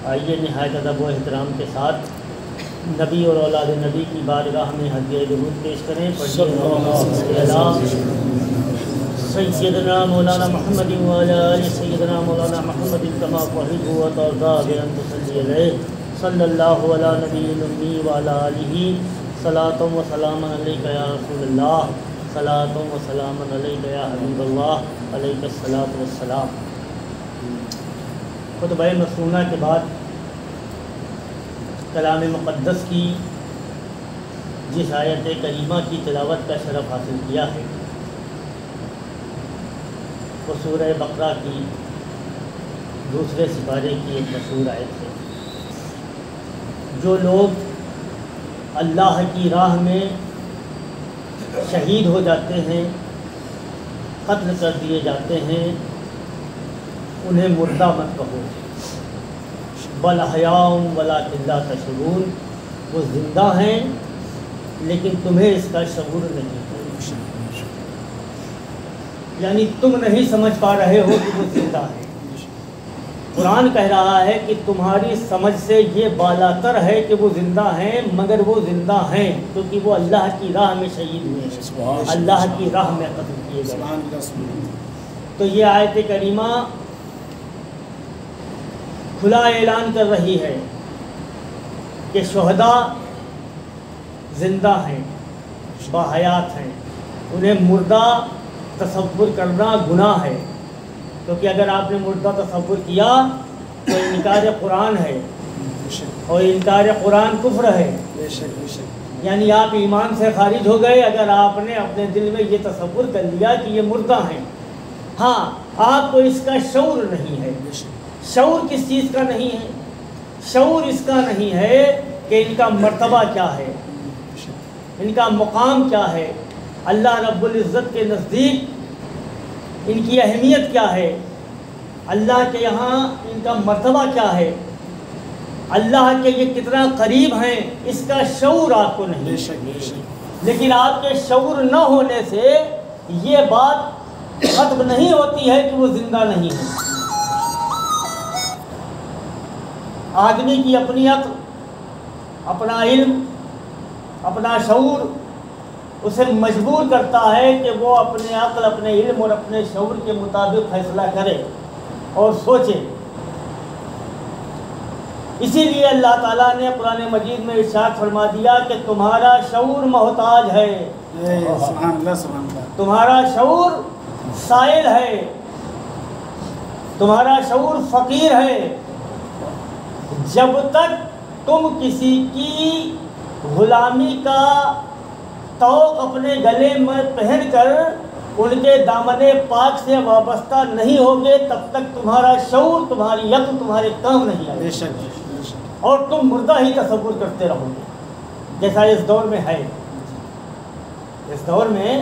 آئیے نہایت ادب و احترام کے ساتھ نبی اور اولاد نبی کی بارگاہ میں ہدیہ درود پیش کریں. سیدنا مولانا محمد وعلی آل سیدنا مولانا محمد کما تحب و ترضى بأن تصلی علیہ صلی اللہ علی نبی الامی وعلی آلہ صلاۃ و سلام علیک یا رسول اللہ صلاۃ و سلام علیک یا حبیب اللہ علیک الصلاۃ والسلام. خطبہ مسنونہ کے بعد کلام مقدس کی جس آیت کریمہ کی تلاوت کا شرف حاصل کیا ہے وہ سورہ بقرہ کی دوسرے سپارے کی ایک مشہور آیت ہے. جو لوگ اللہ کی راہ میں شہید ہو جاتے ہیں، قتل کر دیے جاتے ہیں، انہیں مردہ مت کہو، بل احیاء ولکن لا تشعرون، وہ زندہ ہیں لیکن تمہیں اس کا شعور نہیں ہے. یعنی تم نہیں سمجھ پا رہے ہو کہ وہ زندہ ہے. قرآن کہہ رہا ہے کہ تمہاری سمجھ سے یہ بالاتر ہے کہ وہ زندہ ہیں، مگر وہ زندہ ہیں کیونکہ وہ اللہ کی راہ میں شہید ہوئے ہیں، اللہ کی راہ میں قتل کیے گئے. تو یہ آیت کریمہ کھلا اعلان کر رہی ہے کہ شہداء زندہ ہیں، باحیات ہیں، انہیں مردہ تصور کرنا گناہ ہے. کیونکہ اگر آپ نے مردہ تصور کیا تو انکار قرآن ہے، اور انکار قرآن کفر ہے. یعنی آپ ایمان سے خارج ہو گئے اگر آپ نے اپنے دل میں یہ تصور کر لیا کہ یہ مردہ ہیں. ہاں، آپ کو اس کا شعور نہیں ہے. شعور کس چیز کا نہیں ہے؟ شعور اس کا نہیں ہے کہ ان کا مرتبہ کیا ہے، ان کا مقام کیا ہے، اللہ رب العزت کے نزدیک ان کی اہمیت کیا ہے، اللہ کے یہاں ان کا مرتبہ کیا ہے، اللہ کے یہ کتنا قریب ہیں، اس کا شعور آپ کو نہیں. لیکن آپ کے شعور نہ ہونے سے یہ بات ختم نہیں ہوتی ہے کہ وہ زندہ نہیں ہے. آدمی کی اپنی عقل، اپنا علم، اپنا شعور اسے مجبور کرتا ہے کہ وہ اپنے عقل، اپنے علم اور اپنے شعور کے مطابق فیصلہ کرے اور سوچے. اسی لیے اللہ تعالیٰ نے قرآن مجید میں ارشاد فرما دیا کہ تمہارا شعور محتاج ہے، تمہارا شعور سائل ہے، تمہارا شعور فقیر ہے. جب تک تم کسی کی غلامی کا طوق اپنے گلے میں پہن کر ان کے دامن پاک سے وابستہ نہیں ہوگے تب تک تمہارا شعور، تمہاری عقل، تمہارے کام نہیں آئے، اور تم مردہ ہی تصور کرتے رہو گے جیسا اس دور میں ہے. اس دور میں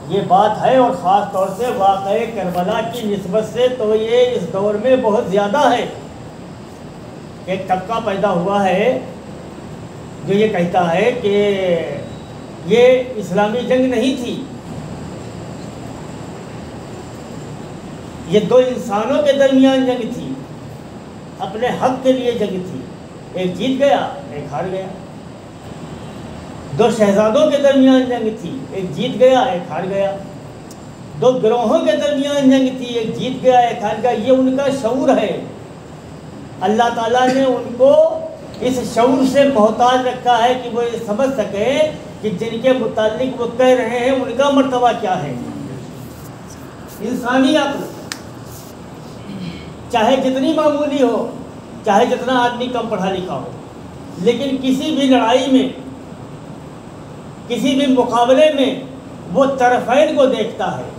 یہ بات ہے، اور خاص طور سے واقعہ کربلا کی نسبت سے تو یہ اس دور میں بہت زیادہ ہے. ایک طبقہ پیدا ہوا ہے جو یہ کہتا ہے کہ یہ اسلامی جنگ نہیں تھی، یہ دو انسانوں کے درمیان جنگ تھی، اپنے حق کے لیے جنگ تھی. ایک جیت گیا، ایک ہار گیا. دو شہزادوں کے درمیان جنگ تھی، ایک جیت گیا، ایک ہار گیا. دو گروہوں کے درمیان جنگ تھی، ایک جیت گیا، ایک ہار گیا. یہ ان کا شعور ہے. اللہ تعالیٰ نے ان کو اس شعور سے محتاج رکھا ہے کہ وہ یہ سمجھ سکے کہ جن کے متعلق وہ کہہ رہے ہیں ان کا مرتبہ کیا ہے. انسانی عقل چاہے جتنی معمولی ہو، چاہے جتنا آدمی کم پڑھا لکھا ہو، لیکن کسی بھی لڑائی میں، کسی بھی مقابلے میں وہ طرفین کو دیکھتا ہے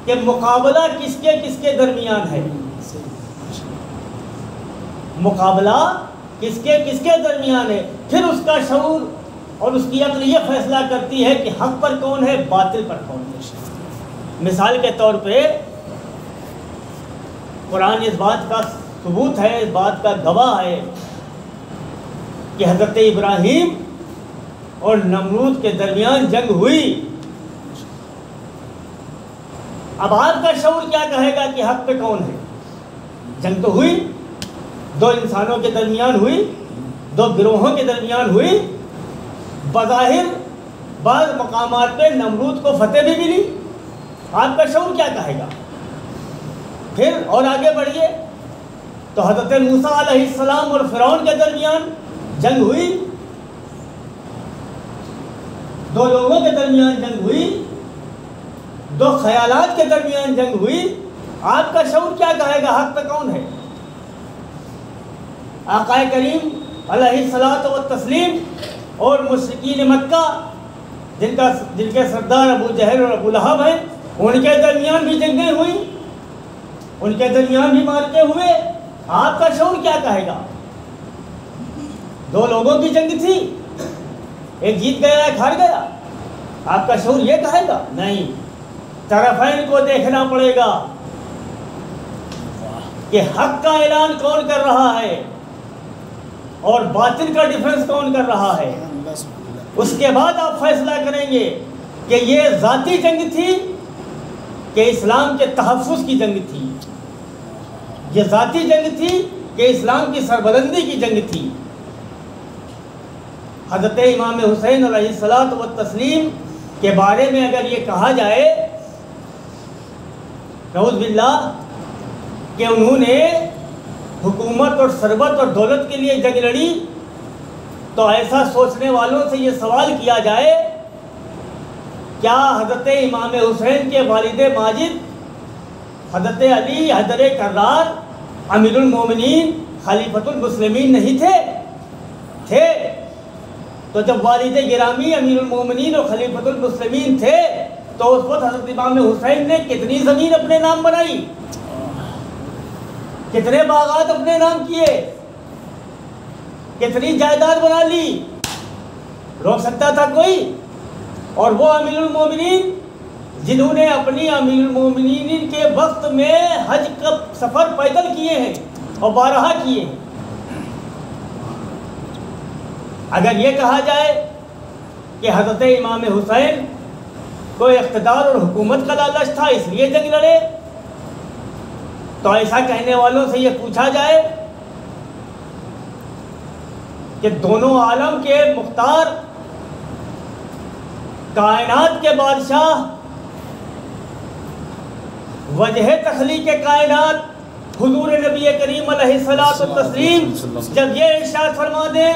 کہ مقابلہ کس کے درمیان ہے. مقابلہ کس کے درمیان ہے. پھر اس کا شعور اور اس کی عقل یہ فیصلہ کرتی ہے کہ حق پر کون ہے، باطل پر کون ہے. مثال کے طور پہ قرآن اس بات کا ثبوت ہے، اس بات کا گواہ ہے کہ حضرت ابراہیم اور نمرود کے درمیان جنگ ہوئی. اب آپ کا شعور کیا کہے گا کہ حق پہ کون ہے؟ جنگ تو ہوئی دو انسانوں کے درمیان ہوئی، دو گروہوں کے درمیان ہوئی، بظاہر بعض مقامات پہ نمرود کو فتح بھی ملی، آپ کا شعور کیا کہے گا؟ پھر اور آگے بڑھیے تو حضرت موسیٰ علیہ السلام اور فرعون کے درمیان جنگ ہوئی، دو لوگوں کے درمیان جنگ ہوئی، دو خیالات کے درمیان جنگ ہوئی، آپ کا شعور کیا کہے گا حق پہ کون ہے؟ آقا کریم علیہ الصلاۃ والتسلیم اور مشرکین مکہ جن کے سردار ابو جہل اور ابو لہب ہیں، ان کے درمیان بھی جنگیں ہوئی، ان کے درمیان بھی مارکے ہوئے، آپ کا شعور کیا کہے گا؟ دو لوگوں کی جنگ تھی، ایک جیت گیا ایک ہار گیا، آپ کا شعور یہ کہے گا؟ نہیں، طرفین کو دیکھنا پڑے گا کہ حق کا اعلان کون کر رہا ہے اور باطل کا ڈیفنس کون کر رہا ہے، اس کے بعد آپ فیصلہ کریں گے کہ یہ ذاتی جنگ تھی کہ اسلام کے تحفظ کی جنگ تھی، یہ ذاتی جنگ تھی کہ اسلام کی سربلندی کی جنگ تھی۔ حضرت امام حسین علیہ الصلاۃ والتسلیم کے بارے میں اگر یہ کہا جائے نعوذ باللہ کہ انہوں نے حکومت اور ثروت اور دولت کے لیے جنگ لڑی، تو ایسا سوچنے والوں سے یہ سوال کیا جائے کیا حضرت امام حسین کے والد ماجد حضرت علی حیدر کرار امیر المومنین خلیفۃ المسلمین نہیں تھے؟ تو جب والد گرامی امیر المومنین اور خلیفۃ المسلمین تھے تو اس وقت حضرت امام حسین نے کتنی زمین اپنے نام بنائی، کتنے باغات اپنے نام کیے، کتنی جائیداد بنا لی، روک سکتا تھا کوئی؟ اور وہ امیر المومنین جنہوں نے اپنی امیر المومنین کے وقت میں حج کا سفر پیدل کیے ہیں اور بارہا کیے ہیں، اگر یہ کہا جائے کہ حضرت امام حسین کو اقتدار اور حکومت کا لالچ تھا اس لیے جنگ لڑے، تو ایسا کہنے والوں سے یہ پوچھا جائے کہ دونوں عالم کے مختار، کائنات کے بادشاہ، وجہ تخلیق کائنات حضور نبی کریم علیہ الصلوۃ والتسلیم جب یہ ارشاد فرما دیں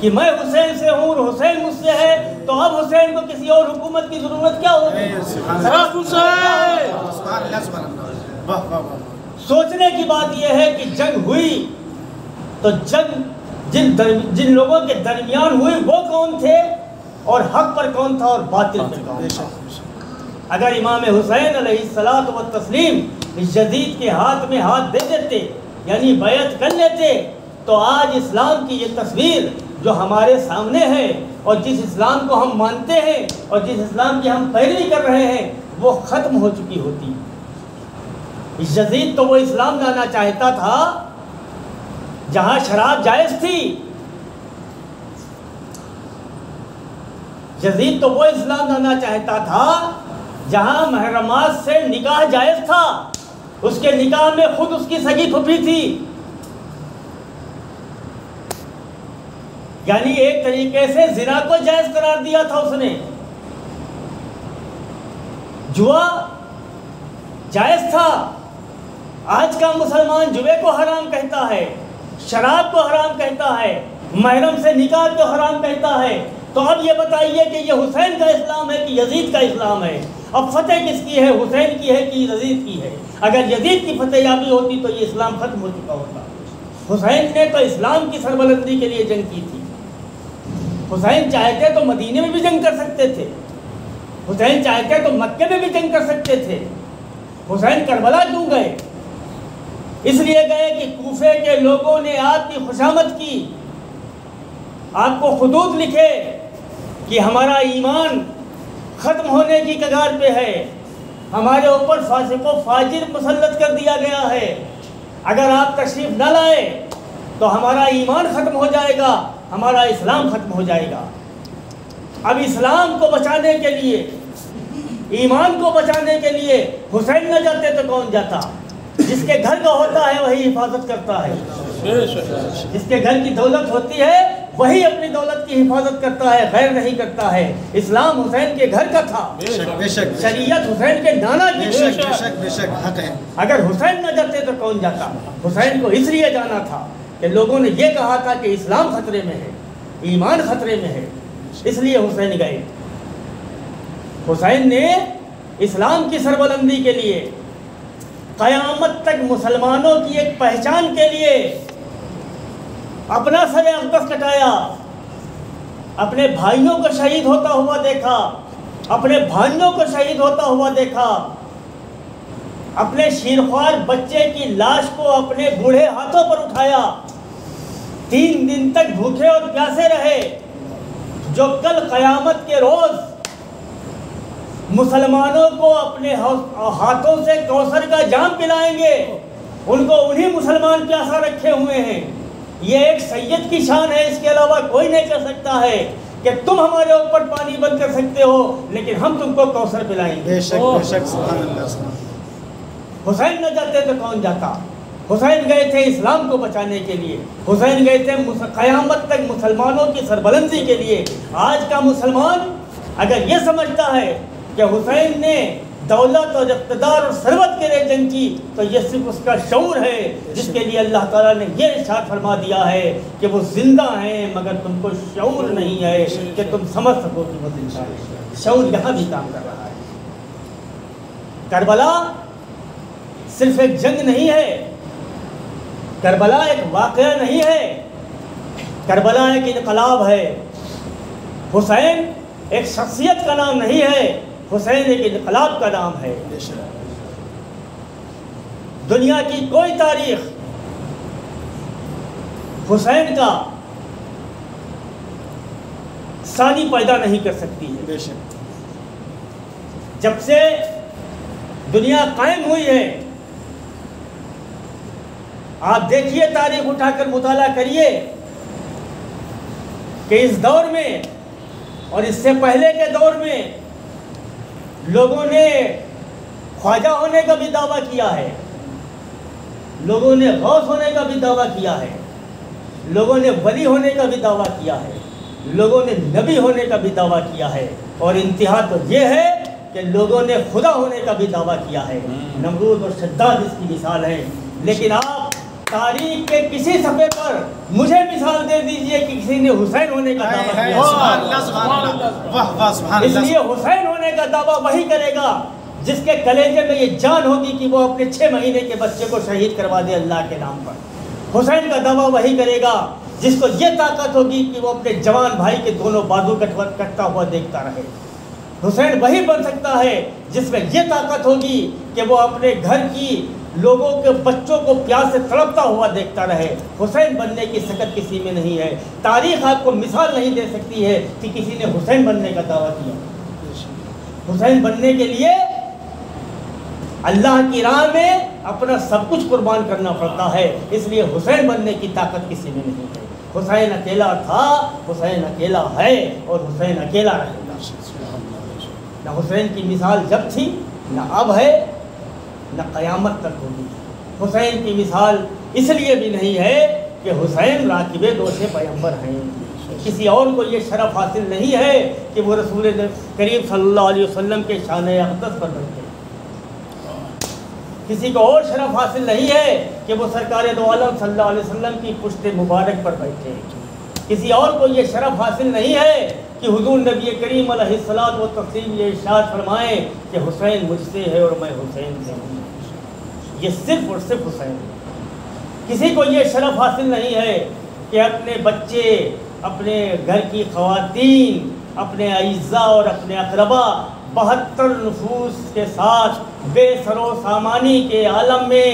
کہ میں حسین سے ہوں اور حسین مجھ سے ہے، تو اب حسین کو کسی اور حکومت کی ضرورت کیا ہوگی؟ سوچنے کی بات یہ ہے کہ جنگ ہوئی تو جنگ جن لوگوں کے درمیان ہوئی وہ کون تھے اور حق پر کون تھا اور باطل پر کون تھا؟ اگر امام حسین علیہ الصلوۃ والتسلیم یزید کے ہاتھ میں ہاتھ دے دیتے یعنی بیعت کر لیتے تو آج اسلام کی یہ تصویر جو ہمارے سامنے ہے اور جس اسلام کو ہم مانتے ہیں اور جس اسلام کی ہم پیروی کر رہے ہیں وہ ختم ہو چکی ہوتی۔ یزید تو وہ اسلام لانا چاہتا تھا جہاں شراب جائز تھی، یزید تو وہ اسلام لانا چاہتا تھا جہاں محرمات سے نکاح جائز تھا، اس کے نکاح میں خود اس کی سگی پھوپھی تھی، یعنی ایک طریقے سے زنا کو جائز قرار دیا تھا اس نے، جوا جائز تھا۔ آج کا مسلمان جوے کو حرام کہتا ہے، شراب کو حرام کہتا ہے، محرم سے نکاح کو حرام کہتا ہے، تو اب یہ بتائیے کہ یہ حسین کا اسلام ہے کہ یزید کا اسلام ہے؟ اب فتح کس کی ہے، حسین کی ہے کہ یزید کی ہے؟ اگر یزید کی فتح یابی ہوتی تو یہ اسلام ختم ہو چکا ہوتا۔ حسین نے تو اسلام کی سربلندی کے لیے جنگ کی تھی، حسین چاہتے تو مدینے میں بھی جنگ کر سکتے تھے، حسین چاہتے تو مکے میں بھی جنگ کر سکتے تھے، حسین کربلا کیوں گئے؟ اس لیے گئے کہ کوفے کے لوگوں نے آپ کی خوشامد کی، آپ کو خطوط لکھے کہ ہمارا ایمان ختم ہونے کی کگار پہ ہے، ہمارے اوپر فاسق و فاجر مسلط کر دیا گیا ہے، اگر آپ تشریف نہ لائے تو ہمارا ایمان ختم ہو جائے گا، ہمارا اسلام ختم ہو جائے گا۔ اب اسلام کو بچانے کے لیے، ایمان کو بچانے کے لیے حسین نہ جاتے تو کون جاتا؟ جس کے گھر کا ہوتا ہے وہی حفاظت کرتا ہے۔ جس کے گھر کی دولت ہوتی ہے وہی اپنی دولت کی حفاظت کرتا ہے، غیر نہیں کرتا ہے۔ اسلام حسین کے گھر کا تھا، شریعت حسین کے نانا کی تھی۔ اگر حسین نہ جاتے تو کون جاتا؟ حسین کو اس لیے جانا تھا کہ لوگوں نے یہ کہا تھا کہ اسلام خطرے میں ہے، ایمان خطرے میں ہے، اس لیے حسین گئے۔ حسین نے اسلام کی سربلندی کے لیے، قیامت تک مسلمانوں کی ایک پہچان کے لیے اپنا سر اقدس کٹایا، اپنے بھائیوں کو شہید ہوتا ہوا دیکھا، اپنے بھائیوں کو شہید ہوتا ہوا دیکھا، اپنے شیرخوار بچے کی لاش کو اپنے بوڑھے ہاتھوں پر اٹھایا، 3 دن تک بھوکے اور پیاسے رہے۔ جو کل قیامت کے روز مسلمانوں کو اپنے ہاتھوں سے کوثر کا جام پلائیں گے، ان کو انہی مسلمان پیاسا رکھے ہوئے ہیں۔ یہ ایک سید کی شان ہے، اس کے علاوہ کوئی نہیں کر سکتا ہے کہ تم ہمارے اوپر پانی بند کر سکتے ہو لیکن ہم تم کو کوثر پلائیں گے۔ بے شک سبحان اللہ۔ حسین نہ جاتے تو کون جاتا؟ حسین گئے تھے اسلام کو بچانے کے لیے، حسین گئے تھے قیامت تک مسلمانوں کی سربلندی کے لیے۔ آج کا مسلمان اگر یہ سمجھتا ہے کہ حسین نے دولت اور اقتدار اور ثروت کے لیے جنگ کی تو یہ صرف اس کا شعور ہے، جس کے لیے اللہ تعالیٰ نے یہ ارشاد فرما دیا ہے کہ وہ زندہ ہیں مگر تم کو شعور نہیں ہے کہ تم سمجھ سکو کہ وہ زندہ ہے۔ شعور یہاں بھی کام کر رہا ہے۔ کربلا صرف ایک جنگ نہیں ہے، کربلا ایک واقعہ نہیں ہے، کربلا ایک انقلاب ہے۔ حسین ایک شخصیت کا نام نہیں ہے، حسین ایک انقلاب کا نام ہے۔ دنیا کی کوئی تاریخ حسین کا ثانی پیدا نہیں کر سکتی ہے۔ جب سے دنیا قائم ہوئی ہے، آپ دیکھیے، تاریخ اٹھا کر مطالعہ کریے کہ اس دور میں اور اس سے پہلے کے دور میں لوگوں نے خواجہ ہونے کا بھی دعویٰ کیا ہے، لوگوں نے غوث ہونے کا بھی دعویٰ کیا ہے، لوگوں نے ولی ہونے کا بھی دعویٰ کیا ہے، لوگوں نے نبی ہونے کا بھی دعویٰ کیا ہے، اور انتہا تو یہ ہے کہ لوگوں نے خدا ہونے کا بھی دعویٰ کیا ہے۔ نمرود اور شداد اس کی مثال ہے۔ لیکن آپ تاریخ کے کسی صفحے پر مجھے مثال دے دیجئے کہ کسی نے حسین ہونے کا دعویٰ کیا ہے۔ اس لیے حسین ہونے کا دعویٰ وہی کرے گا جس کے کلیجے میں یہ جان ہوگی کہ وہ اپنے 6 مہینے کے بچے کو شہید کروا دے اللہ کے نام پر۔ حسین کا دعویٰ وہی کرے گا جس کو یہ طاقت ہوگی کہ وہ اپنے جوان بھائی کے دونوں بازو کٹتا ہوا دیکھتا رہے۔ حسین وہی بن سکتا ہے جس میں یہ طاقت ہوگی کہ وہ اپنے گھر کی لوگوں کے بچوں کو پیاس سے تڑپتا ہوا دیکھتا رہے۔ حسین بننے کی سکت کسی میں نہیں ہے۔ تاریخ آپ کو مثال نہیں دے سکتی ہے کہ کسی نے حسین بننے کا دعویٰ کیا۔ حسین بننے کے لیے اللہ کی راہ میں اپنا سب کچھ قربان کرنا پڑتا ہے، اس لیے حسین بننے کی طاقت کسی میں نہیں ہے۔ حسین اکیلا تھا، حسین اکیلا ہے اور حسین اکیلا رہے گا۔ نہ حسین کی مثال جب تھی، نہ اب ہے، نہ قیامت تک ہوگی۔ حسین کی مثال اس لیے بھی نہیں ہے کہ حسین راکب دوش پیغمبر ہیں، کسی اور کو یہ شرف حاصل نہیں ہے کہ وہ رسول کریم صلی اللہ علیہ وسلم کے شان اقدس پر بیٹھے، کسی کو اور شرف حاصل نہیں ہے کہ وہ سرکار دو عالم صلی اللہ علیہ وسلم کی پشت مبارک پر بیٹھے، کسی اور کو یہ شرف حاصل نہیں ہے کہ حضور نبی کریم علیہ الصلوۃ والتسلیم یہ ارشاد فرمائیں کہ حسین مجھ سے ہے اور میں حسین سے ہوں۔ یہ صرف اور صرف حسین ہے۔ کسی کو یہ شرف حاصل نہیں ہے کہ اپنے بچے، اپنے گھر کی خواتین، اپنے اعزاء اور اپنے اقربا 72 نفوس کے ساتھ بے سر و سامانی کے عالم میں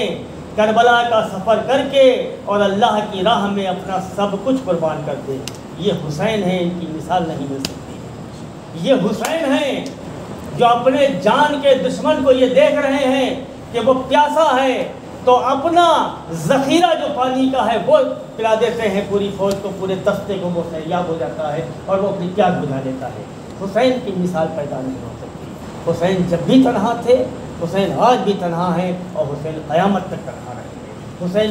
کربلا کا سفر کر کے اور اللہ کی راہ میں اپنا سب کچھ قربان کر دے۔ یہ حسین ہیں، ان کی مثال نہیں مل سکتی۔ یہ حسین ہیں جو اپنے جان کے دشمن کو یہ دیکھ رہے ہیں کہ وہ پیاسا ہے تو اپنا ذخیرہ جو پانی کا ہے وہ پلا دیتے ہیں پوری فوج کو، پورے دستے کو، وہ سیراب ہو جاتا ہے اور وہ اپنی پیاس بجھا لیتا ہے۔ حسین کی مثال پیدا نہیں ہو سکتی۔ حسین جب بھی تنہا تھے، حسین آج بھی تنہا ہیں اور حسین قیامت تک تنہا رہیں گے۔ حسین